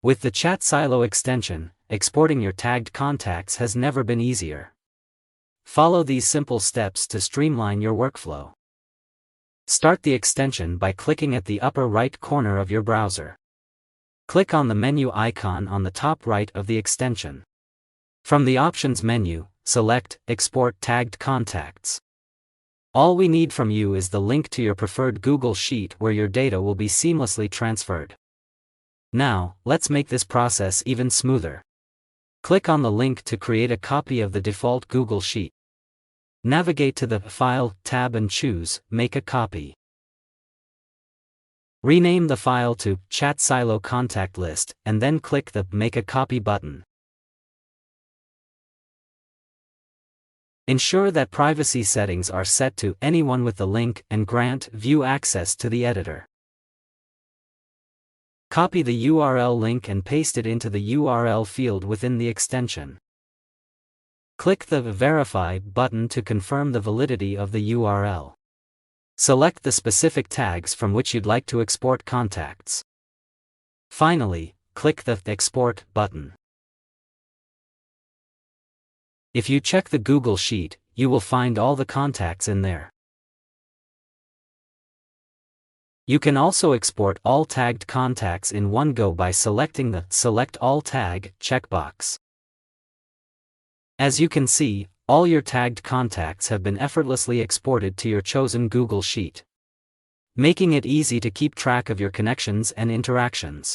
With the Chatsilo extension, exporting your tagged contacts has never been easier. Follow these simple steps to streamline your workflow. Start the extension by clicking at the upper right corner of your browser. Click on the menu icon on the top right of the extension. From the Options menu, select Export Tagged Contacts. All we need from you is the link to your preferred Google Sheet where your data will be seamlessly transferred. Now, let's make this process even smoother. Click on the link to create a copy of the default Google Sheet. Navigate to the File tab and choose Make a Copy. Rename the file to Chatsilo Contact List and then click the Make a Copy button. Ensure that privacy settings are set to Anyone with the link and grant View access to the editor. Copy the URL link and paste it into the URL field within the extension. Click the Verify button to confirm the validity of the URL. Select the specific tags from which you'd like to export contacts. Finally, click the Export button. If you check the Google Sheet, you will find all the contacts in there. You can also export all tagged contacts in one go by selecting the Select All Tag checkbox. As you can see, all your tagged contacts have been effortlessly exported to your chosen Google Sheet, making it easy to keep track of your connections and interactions.